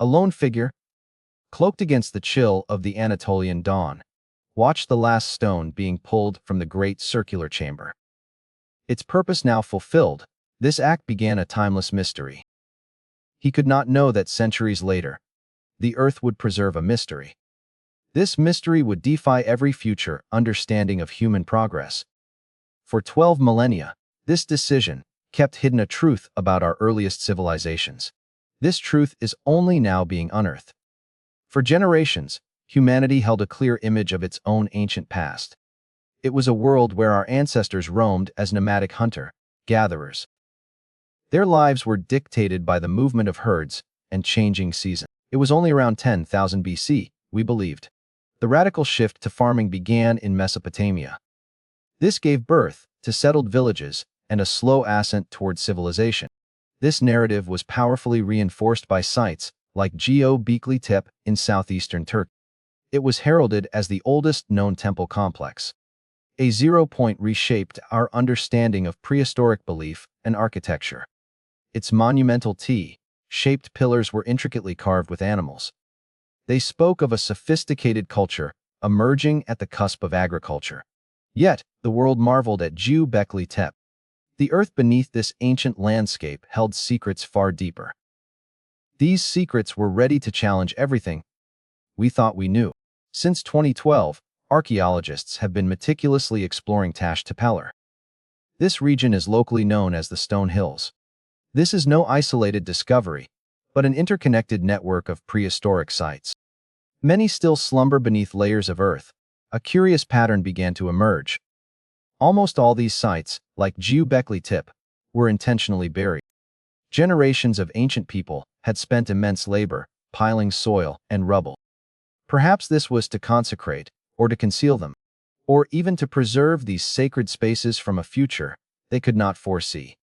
A lone figure, cloaked against the chill of the Anatolian dawn, watched the last stone being pulled from the great circular chamber. Its purpose now fulfilled, this act began a timeless mystery. He could not know that centuries later, the earth would preserve a mystery. This mystery would defy every future understanding of human progress. For 12 millennia, this decision kept hidden a truth about our earliest civilizations. This truth is only now being unearthed. For generations, humanity held a clear image of its own ancient past. It was a world where our ancestors roamed as nomadic hunter-gatherers. Their lives were dictated by the movement of herds and changing seasons. It was only around 10,000 BC, we believed. The radical shift to farming began in Mesopotamia. This gave birth to settled villages and a slow ascent toward civilization. This narrative was powerfully reinforced by sites like Göbekli Tepe in southeastern Turkey. It was heralded as the oldest known temple complex. A 0 point reshaped our understanding of prehistoric belief and architecture. Its monumental T-shaped pillars were intricately carved with animals. They spoke of a sophisticated culture emerging at the cusp of agriculture. Yet, the world marveled at Göbekli Tepe. The earth beneath this ancient landscape held secrets far deeper. These secrets were ready to challenge everything we thought we knew. Since 2012, archaeologists have been meticulously exploring Tash Tepeler. This region is locally known as the Stone Hills. This is no isolated discovery, but an interconnected network of prehistoric sites. Many still slumber beneath layers of earth. A curious pattern began to emerge. Almost all these sites, like Göbekli Tepe, were intentionally buried. Generations of ancient people had spent immense labor piling soil and rubble. Perhaps this was to consecrate, or to conceal them, or even to preserve these sacred spaces from a future they could not foresee.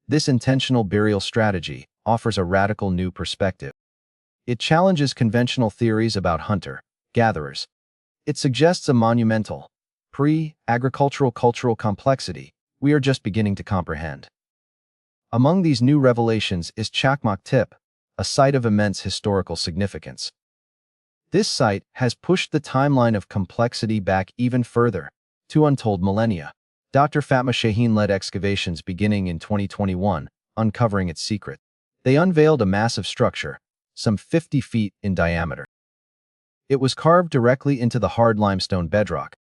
This intentional burial strategy offers a radical new perspective. It challenges conventional theories about hunter-gatherers. It suggests a monumental, pre-agricultural cultural complexity we are just beginning to comprehend. Among these new revelations is Çakmak Tepe, a site of immense historical significance. This site has pushed the timeline of complexity back even further, to untold millennia. Dr. Fatma Shaheen led excavations beginning in 2021, uncovering its secret. They unveiled a massive structure, some 50 feet in diameter. It was carved directly into the hard limestone bedrock.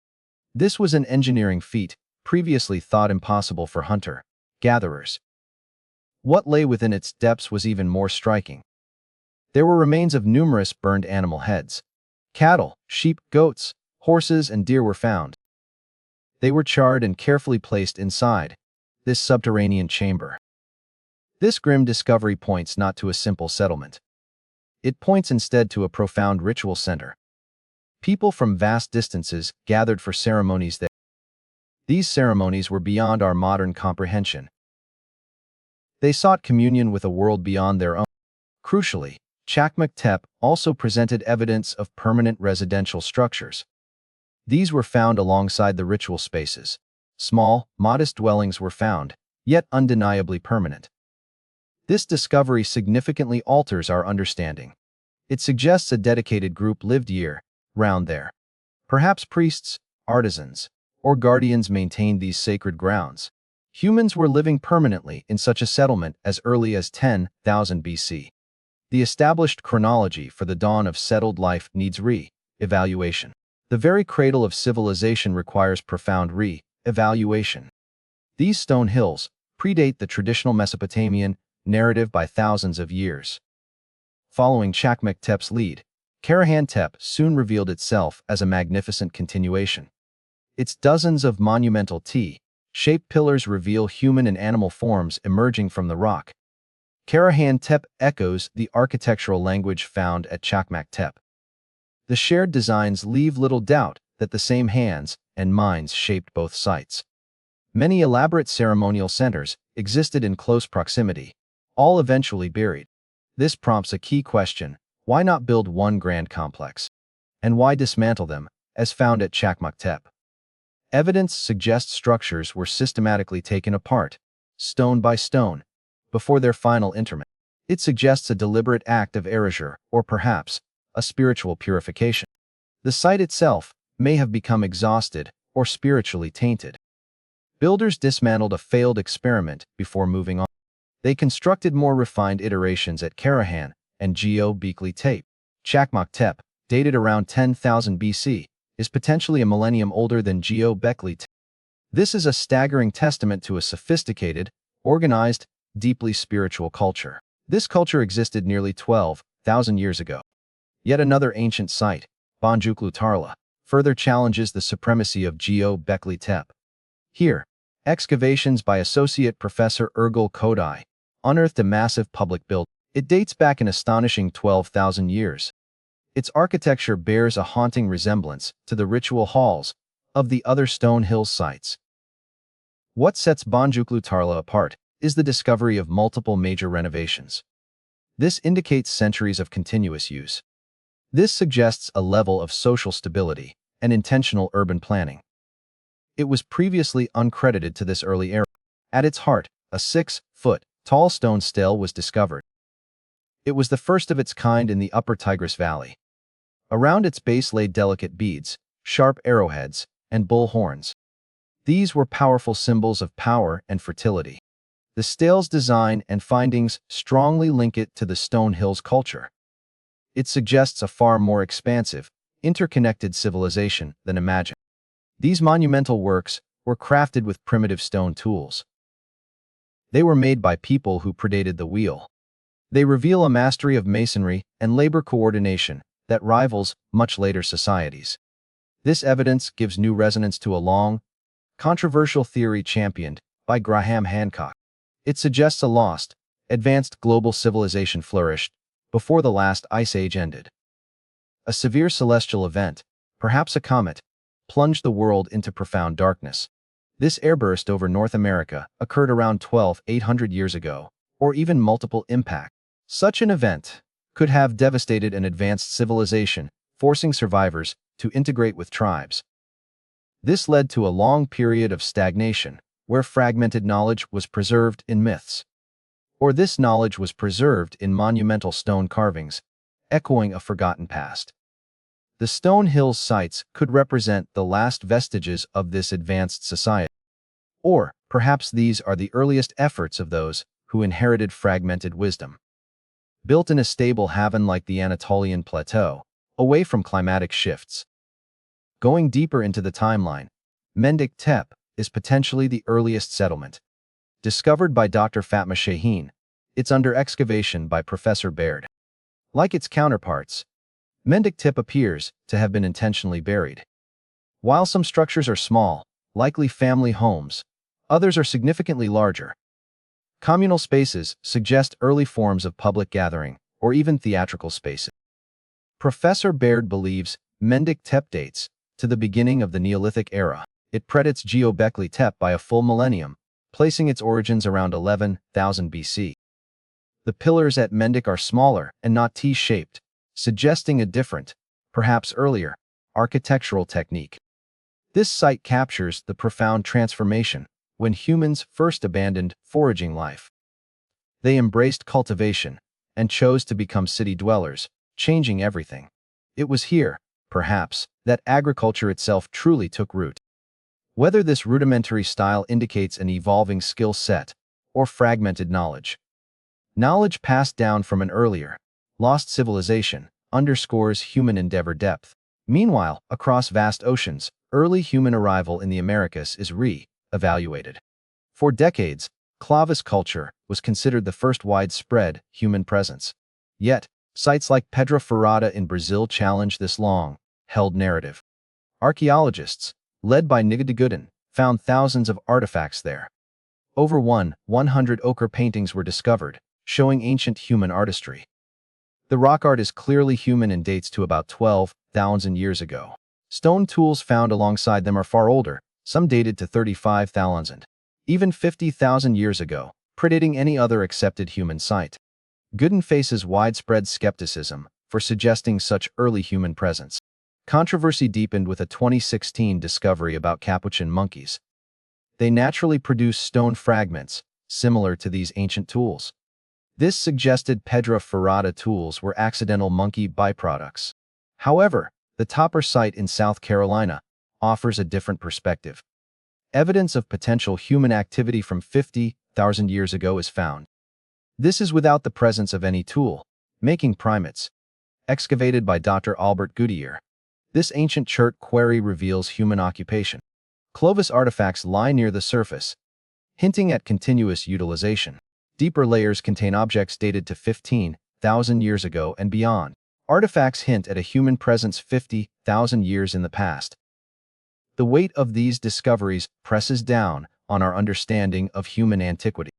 This was an engineering feat previously thought impossible for hunter-gatherers. What lay within its depths was even more striking. There were remains of numerous burned animal heads. Cattle, sheep, goats, horses, and deer were found. They were charred and carefully placed inside this subterranean chamber. This grim discovery points not to a simple settlement. It points instead to a profound ritual center. People from vast distances gathered for ceremonies there. These ceremonies were beyond our modern comprehension. They sought communion with a world beyond their own. Crucially, Çakmak Tepe also presented evidence of permanent residential structures. These were found alongside the ritual spaces. Small, modest dwellings were found, yet undeniably permanent. This discovery significantly alters our understanding. It suggests a dedicated group lived year-round there. Perhaps priests, artisans, or guardians maintained these sacred grounds. Humans were living permanently in such a settlement as early as 10,000 BC. The established chronology for the dawn of settled life needs re-evaluation. The very cradle of civilization requires profound re-evaluation. These stone hills predate the traditional Mesopotamian narrative by thousands of years. Following Çakmak Tepe's lead, Karahan Tepe soon revealed itself as a magnificent continuation. Its dozens of monumental T-shaped pillars reveal human and animal forms emerging from the rock. Karahan Tepe echoes the architectural language found at Çakmak Tepe. The shared designs leave little doubt that the same hands and minds shaped both sites. Many elaborate ceremonial centers existed in close proximity, all eventually buried. This prompts a key question: why not build one grand complex? And why dismantle them, as found at Çakmak Tepe? Evidence suggests structures were systematically taken apart, stone by stone, before their final interment. It suggests a deliberate act of erasure, or perhaps a spiritual purification. The site itself may have become exhausted or spiritually tainted. Builders dismantled a failed experiment before moving on. They constructed more refined iterations at Karahan and Geo-Bekli Tepe. Chakmak Tepe, dated around 10,000 BC, is potentially a millennium older than Geo-Bekli Tepe. This is a staggering testament to a sophisticated, organized, deeply spiritual culture. This culture existed nearly 12,000 years ago. Yet another ancient site, Bonjuklu Tarla, further challenges the supremacy of Geo-Bekli Tepe. Here, excavations by Associate Professor Ergul Kodai unearthed a massive public building. It dates back an astonishing 12,000 years. Its architecture bears a haunting resemblance to the ritual halls of the other Stone Hills sites. What sets Bonjuklu Tarla apart is the discovery of multiple major renovations. This indicates centuries of continuous use. This suggests a level of social stability and intentional urban planning. It was previously uncredited to this early era. At its heart, a 6-foot-tall stone stele was discovered. It was the first of its kind in the upper Tigris Valley. Around its base lay delicate beads, sharp arrowheads, and bull horns. These were powerful symbols of power and fertility. The stele's design and findings strongly link it to the Stone Hills culture. It suggests a far more expansive, interconnected civilization than imagined. These monumental works were crafted with primitive stone tools. They were made by people who predated the wheel. They reveal a mastery of masonry and labor coordination that rivals much later societies. This evidence gives new resonance to a long, controversial theory championed by Graham Hancock. It suggests a lost, advanced global civilization flourished before the last ice age ended. A severe celestial event, perhaps a comet, plunged the world into profound darkness. This airburst over North America occurred around 12,800 years ago, or even multiple impacts. Such an event could have devastated an advanced civilization, forcing survivors to integrate with tribes. This led to a long period of stagnation, where fragmented knowledge was preserved in myths. Or this knowledge was preserved in monumental stone carvings, echoing a forgotten past. The Stone Hills sites could represent the last vestiges of this advanced society. Or, perhaps these are the earliest efforts of those who inherited fragmented wisdom. Built in a stable haven like the Anatolian plateau, away from climatic shifts. Going deeper into the timeline, Mendik Tepe is potentially the earliest settlement. Discovered by Dr. Fatma Shaheen, it's under excavation by Professor Baird. Like its counterparts, Mendik Tepe appears to have been intentionally buried. While some structures are small, likely family homes, others are significantly larger. Communal spaces suggest early forms of public gathering, or even theatrical spaces. Professor Baird believes Mendik Tepe dates to the beginning of the Neolithic era. It predates Geo-Bekli Tepe by a full millennium, placing its origins around 11,000 BC. The pillars at Mendik are smaller and not T-shaped, suggesting a different, perhaps earlier, architectural technique. This site captures the profound transformation when humans first abandoned foraging life. They embraced cultivation and chose to become city dwellers, changing everything. It was here, perhaps, that agriculture itself truly took root. Whether this rudimentary style indicates an evolving skill set or fragmented knowledge passed down from an earlier, lost civilization underscores human endeavor depth. Meanwhile, across vast oceans, early human arrival in the Americas is re-evaluated. For decades, Clovis culture was considered the first widespread human presence. Yet, sites like Pedra Furada in Brazil challenge this long-held narrative. Archaeologists, led by Nigadigudan, found thousands of artifacts there. Over 100 ochre paintings were discovered, showing ancient human artistry. The rock art is clearly human and dates to about 12,000 years ago. Stone tools found alongside them are far older, some dated to 35,000, even 50,000 years ago, predating any other accepted human site. Gooden faces widespread skepticism for suggesting such early human presence. Controversy deepened with a 2016 discovery about capuchin monkeys. They naturally produce stone fragments, similar to these ancient tools. This suggested pedra ferrata tools were accidental monkey byproducts. However, the Topper site in South Carolina offers a different perspective. Evidence of potential human activity from 50,000 years ago is found. This is without the presence of any tool, making primates. Excavated by Dr. Albert Goodyear. This ancient chert quarry reveals human occupation. Clovis artifacts lie near the surface, hinting at continuous utilization. Deeper layers contain objects dated to 15,000 years ago and beyond. Artifacts hint at a human presence 50,000 years in the past. The weight of these discoveries presses down on our understanding of human antiquity.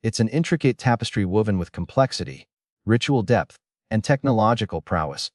It's an intricate tapestry woven with complexity, ritual depth, and technological prowess.